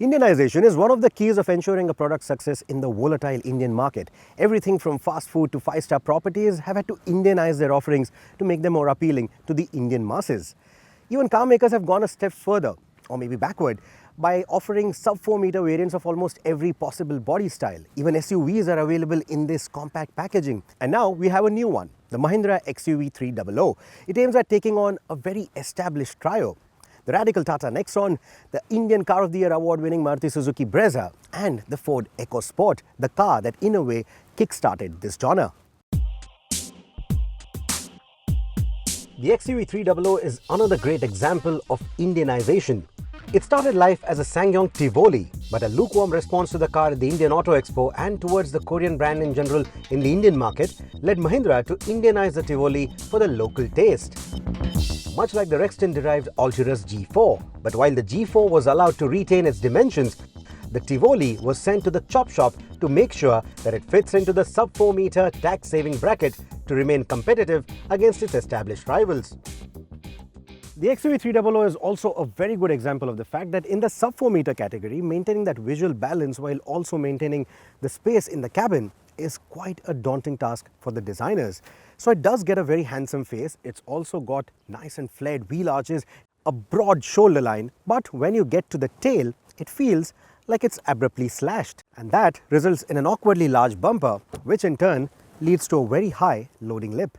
Indianization is one of the keys of ensuring a product's success in the volatile Indian market. Everything from fast food to five-star properties have had to Indianize their offerings to make them more appealing to the Indian masses. Even car makers have gone a step further, or maybe backward, by offering sub-4 meter variants of almost every possible body style. Even SUVs are available in this compact packaging. And now we have a new one, the Mahindra XUV300. It aims at taking on a very established trio: the radical Tata Nexon, the Indian Car of the Year award-winning Maruti Suzuki Brezza, and the Ford EcoSport, the car that in a way kick-started this genre. The XUV300 is another great example of Indianization. It started life as a SsangYong Tivoli, but a lukewarm response to the car at the Indian Auto Expo and towards the Korean brand in general in the Indian market led Mahindra to Indianize the Tivoli for the local taste. Much like the Rexton-derived Alturas G4, but while the G4 was allowed to retain its dimensions, the Tivoli was sent to the chop shop to make sure that it fits into the sub-4 meter tax-saving bracket to remain competitive against its established rivals. The XUV300 is also a very good example of the fact that in the sub-4 meter category, maintaining that visual balance while also maintaining the space in the cabin is quite a daunting task for the designers. So it does get a very handsome face. It's also got nice and flared wheel arches, a broad shoulder line, but when you get to the tail, it feels like it's abruptly slashed. And that results in an awkwardly large bumper, which in turn leads to a very high loading lip.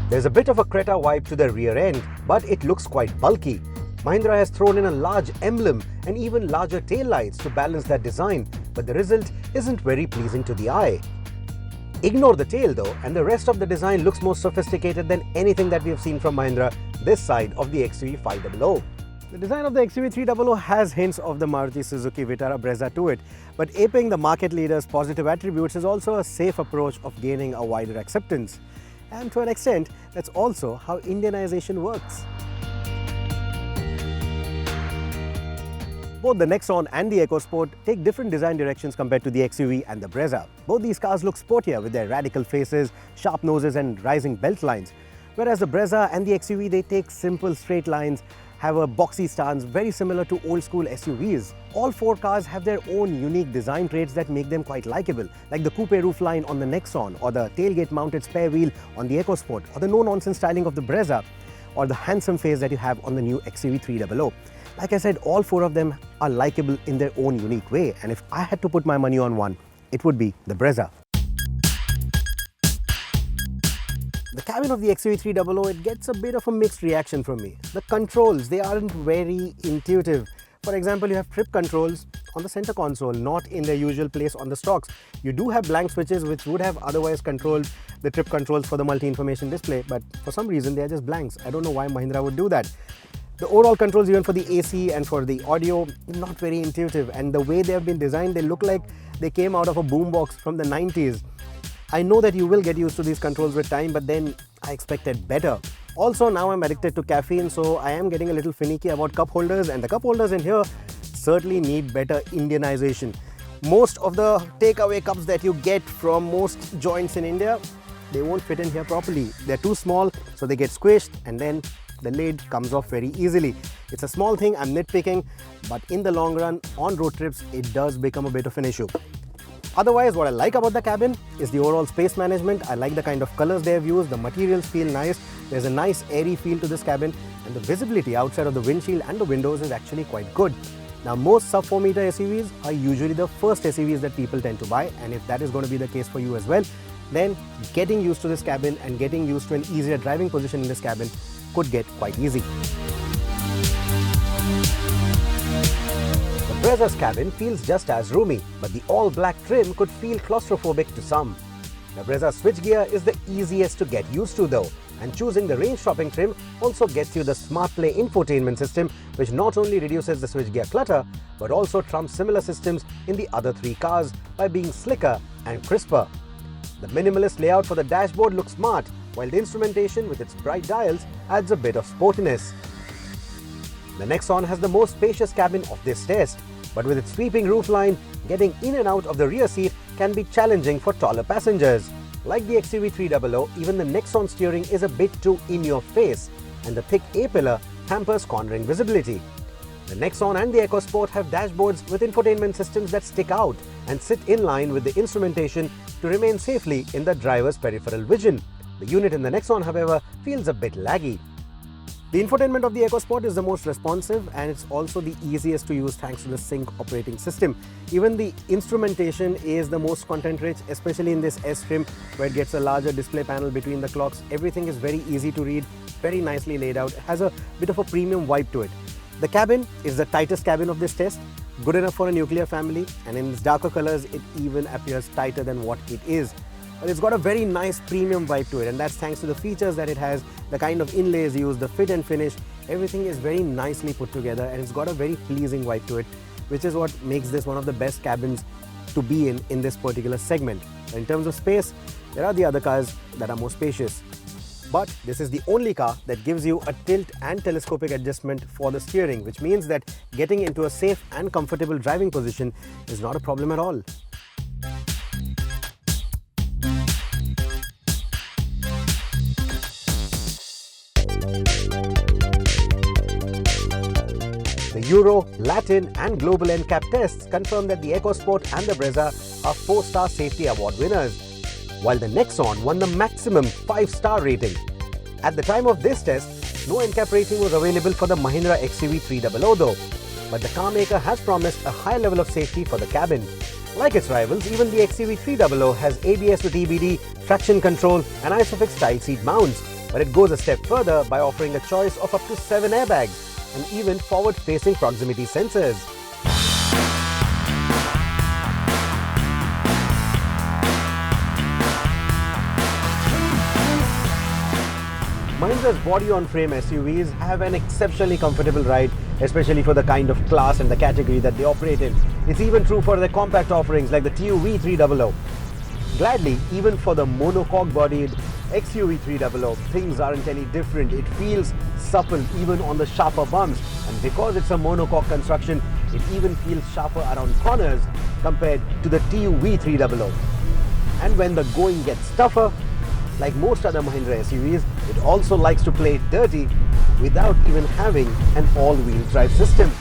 There's a bit of a Creta vibe to the rear end, but it looks quite bulky. Mahindra has thrown in a large emblem and even larger tail lights to balance that design, but the result isn't very pleasing to the eye. Ignore the tail though, and the rest of the design looks more sophisticated than anything that we have seen from Mahindra this side of the XUV500. The design of the XUV300 has hints of the Maruti Suzuki Vitara Brezza to it, but aping the market leader's positive attributes is also a safe approach of gaining a wider acceptance. And to an extent, that's also how Indianization works. Both the Nexon and the EcoSport take different design directions compared to the XUV and the Brezza. Both these cars look sportier with their radical faces, sharp noses and rising belt lines. Whereas the Brezza and the XUV, they take simple straight lines, have a boxy stance very similar to old school SUVs. All four cars have their own unique design traits that make them quite likable, like the coupe roofline on the Nexon, or the tailgate mounted spare wheel on the EcoSport, or the no-nonsense styling of the Brezza, or the handsome face that you have on the new XUV300. Like I said, all four of them are likable in their own unique way, and if I had to put my money on one, it would be the Brezza. The cabin of the XUV300, it gets a bit of a mixed reaction from me. The controls, they aren't very intuitive. For example, you have trip controls on the center console, not in their usual place on the stocks. You do have blank switches which would have otherwise controlled the trip controls for the multi-information display, but for some reason they are just blanks. I don't know why Mahindra would do that. The overall controls, even for the AC and for the audio, not very intuitive, and the way they have been designed, they look like they came out of a boombox from the 90s. I know that you will get used to these controls with time, but then I expected better. Also, now I'm addicted to caffeine, so I am getting a little finicky about cup holders, and the cup holders in here certainly need better Indianization. Most of the takeaway cups that you get from most joints in India, they won't fit in here properly. They're too small, so they get squished, and then the lid comes off very easily. It's a small thing, I'm nitpicking, but in the long run, on road trips, it does become a bit of an issue. Otherwise, what I like about the cabin is the overall space management. I like the kind of colors they have used, the materials feel nice, there's a nice airy feel to this cabin, and the visibility outside of the windshield and the windows is actually quite good. Now, most sub-4 meter SUVs are usually the first SUVs that people tend to buy, and if that is going to be the case for you as well, then getting used to this cabin and getting used to an easier driving position in this cabin could get quite easy. The Brezza's cabin feels just as roomy, but the all-black trim could feel claustrophobic to some. The Brezza switchgear is the easiest to get used to though, and choosing the range-shopping trim also gets you the Smart Play infotainment system, which not only reduces the switchgear clutter, but also trumps similar systems in the other three cars by being slicker and crisper. The minimalist layout for the dashboard looks smart, while the instrumentation with its bright dials adds a bit of sportiness. The Nexon has the most spacious cabin of this test, but with its sweeping roofline, getting in and out of the rear seat can be challenging for taller passengers. Like the XUV300, even the Nexon steering is a bit too in your face, and the thick A-pillar hampers cornering visibility. The Nexon and the EcoSport have dashboards with infotainment systems that stick out and sit in line with the instrumentation to remain safely in the driver's peripheral vision. The unit in the Nexon, however, feels a bit laggy. The infotainment of the EcoSport is the most responsive and it's also the easiest to use thanks to the Sync operating system. Even the instrumentation is the most content-rich, especially in this S trim where it gets a larger display panel between the clocks. Everything is very easy to read, very nicely laid out. It has a bit of a premium vibe to it. The cabin is the tightest cabin of this test, good enough for a nuclear family, and in its darker colors it even appears tighter than what it is. But it's got a very nice premium vibe to it, and that's thanks to the features that it has, the kind of inlays used, the fit and finish. Everything is very nicely put together and it's got a very pleasing vibe to it, which is what makes this one of the best cabins to be in this particular segment. In terms of space, there are the other cars that are more spacious. But this is the only car that gives you a tilt and telescopic adjustment for the steering, which means that getting into a safe and comfortable driving position is not a problem at all. The Euro, Latin and Global NCAP tests confirm that the EcoSport and the Brezza are 4-star safety award winners, while the Nexon won the maximum 5-star rating. At the time of this test, no NCAP rating was available for the Mahindra XUV300 though, but the car maker has promised a high level of safety for the cabin. Like its rivals, even the XUV300 has ABS with EBD, traction control and ISOFIX child seat mounts, but it goes a step further by offering a choice of up to 7 airbags and even forward-facing proximity sensors. Mahindra's body-on-frame SUVs have an exceptionally comfortable ride, especially for the kind of class and the category that they operate in. It's even true for their compact offerings like the TUV300. Gladly, even for the monocoque-bodied XUV300, things aren't any different. It feels supple even on the sharper bumps, and because it's a monocoque construction, it even feels sharper around corners compared to the TUV300. And when the going gets tougher, like most other Mahindra SUVs, it also likes to play it dirty without even having an all-wheel drive system.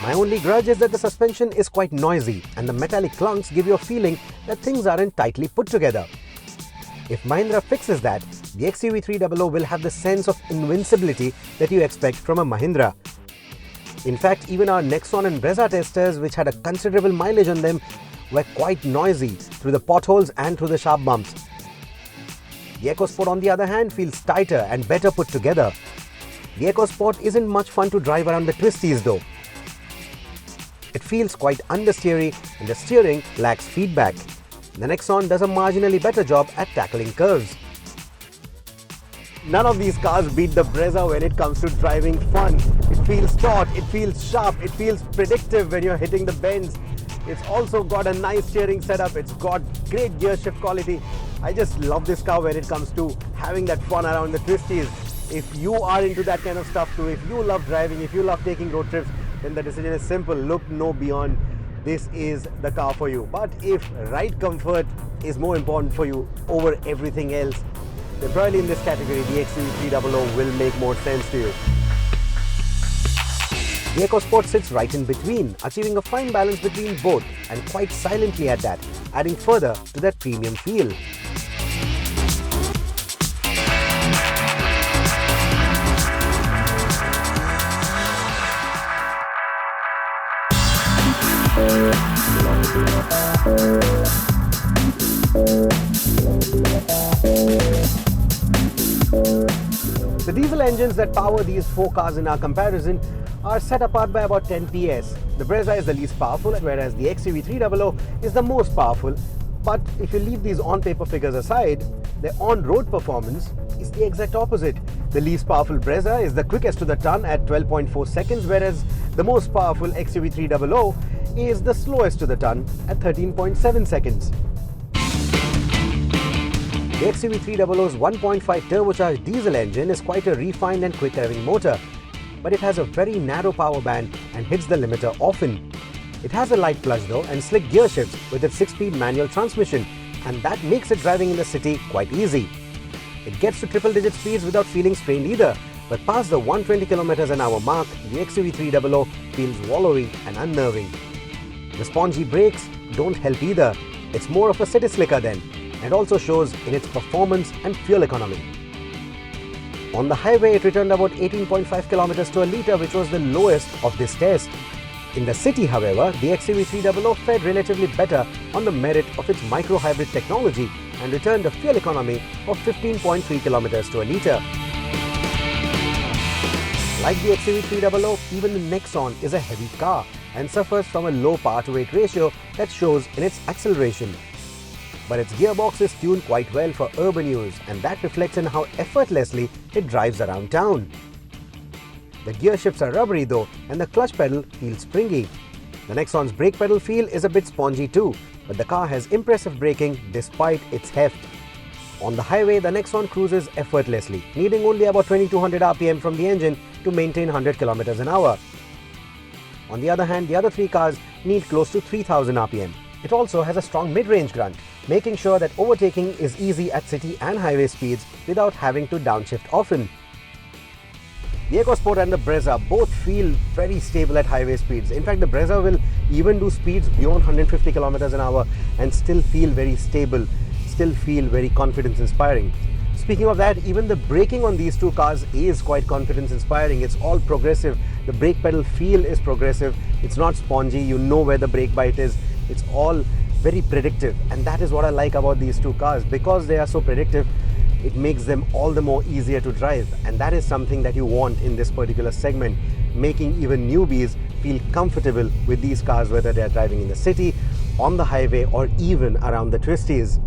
My only grudge is that the suspension is quite noisy and the metallic clunks give you a feeling that things aren't tightly put together. If Mahindra fixes that, the XUV300 will have the sense of invincibility that you expect from a Mahindra. In fact, even our Nexon and Brezza testers, which had a considerable mileage on them, were quite noisy through the potholes and through the sharp bumps. The EcoSport, on the other hand, feels tighter and better put together. The EcoSport isn't much fun to drive around the twisties though. It feels quite understeery and the steering lacks feedback. The Nexon does a marginally better job at tackling curves. None of these cars beat the Brezza when it comes to driving fun. It feels taut, it feels sharp, it feels predictive when you're hitting the bends. It's also got a nice steering setup, it's got great gear shift quality. I just love this car when it comes to having that fun around the twisties. If you are into that kind of stuff too, if you love driving, if you love taking road trips, then the decision is simple. Look no beyond. This is the car for you. But if ride comfort is more important for you over everything else, then probably in this category, the XUV300 will make more sense to you. The EcoSport sits right in between, achieving a fine balance between both and quite silently at that, adding further to that premium feel. The diesel engines that power these 4 cars in our comparison are set apart by about 10 PS. The Brezza is the least powerful, whereas the XUV300 is the most powerful. But if you leave these on-paper figures aside, their on-road performance is the exact opposite. The least powerful Brezza is the quickest to the ton at 12.4 seconds, whereas the most powerful XUV300 is the slowest to the ton at 13.7 seconds. The XUV300's 1.5 turbocharged diesel engine is quite a refined and quick revving motor, but it has a very narrow power band and hits the limiter often. It has a light clutch though and slick gear shifts with its 6-speed manual transmission, and that makes it driving in the city quite easy. It gets to triple-digit speeds without feeling strained either, But past the 120 km/h mark, the XUV300 feels wallowy and unnerving. The spongy brakes don't help either. It's more of a city slicker then, and also shows in its performance and fuel economy. On the highway, it returned about 18.5 km to a litre, which was the lowest of this test. In the city, however, the XUV300 fared relatively better on the merit of its micro-hybrid technology and returned a fuel economy of 15.3 km to a litre. Like the XUV300, even the Nexon is a heavy car and suffers from a low power-to-weight ratio that shows in its acceleration. But its gearbox is tuned quite well for urban use, and that reflects in how effortlessly it drives around town. The gear shifts are rubbery though, and the clutch pedal feels springy. The Nexon's brake pedal feel is a bit spongy too, but the car has impressive braking despite its heft. On the highway, the Nexon cruises effortlessly, needing only about 2200 RPM from the engine to maintain 100 km/h. On the other hand, the other three cars need close to 3000 RPM. It also has a strong mid-range grunt, making sure that overtaking is easy at city and highway speeds without having to downshift often. The EcoSport and the Brezza both feel very stable at highway speeds. In fact, the Brezza will even do speeds beyond 150 km/h and still feel very stable, still feel very confidence-inspiring. Speaking of that, even the braking on these two cars is quite confidence-inspiring. It's all progressive. The brake pedal feel is progressive. It's not spongy. You know where the brake bite is. It's all very predictive, and that is what I like about these two cars. Because they are so predictive, it makes them all the more easier to drive, and that is something that you want in this particular segment, making even newbies feel comfortable with these cars, whether they are driving in the city, on the highway, or even around the twisties.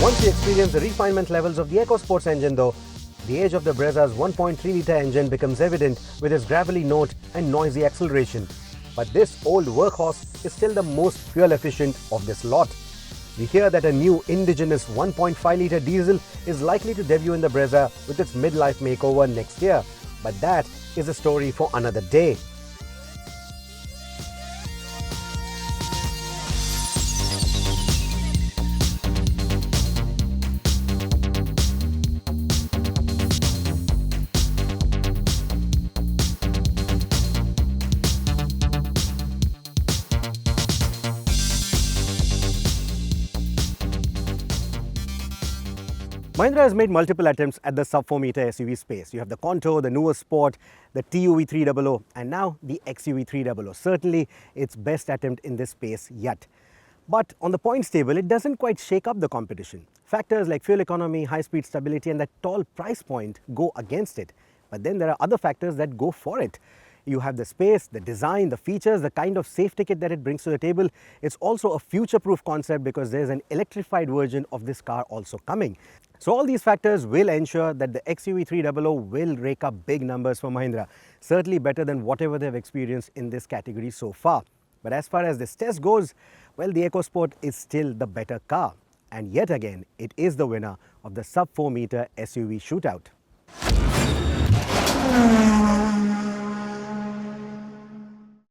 Once you experience the refinement levels of the EcoSport's engine though, the age of the Brezza's 1.3-litre engine becomes evident with its gravelly note and noisy acceleration. But this old workhorse is still the most fuel efficient of this lot. We hear that a new indigenous 1.5-litre diesel is likely to debut in the Brezza with its midlife makeover next year. But that is a story for another day. Mahindra has made multiple attempts at the sub-4 meter SUV space. You have the Contour, the newer Sport, the TUV300 and now the XUV300. Certainly its best attempt in this space yet. But on the points table, it doesn't quite shake up the competition. Factors like fuel economy, high-speed stability and that tall price point go against it. But then there are other factors that go for it. You have the space, the design, the features, the kind of safety kit that it brings to the table. It's also a future-proof concept because there's an electrified version of this car also coming. So all these factors will ensure that the XUV300 will rake up big numbers for Mahindra. Certainly better than whatever they've experienced in this category so far. But as far as this test goes, well, the EcoSport is still the better car. And yet again, it is the winner of the sub-4 meter SUV shootout.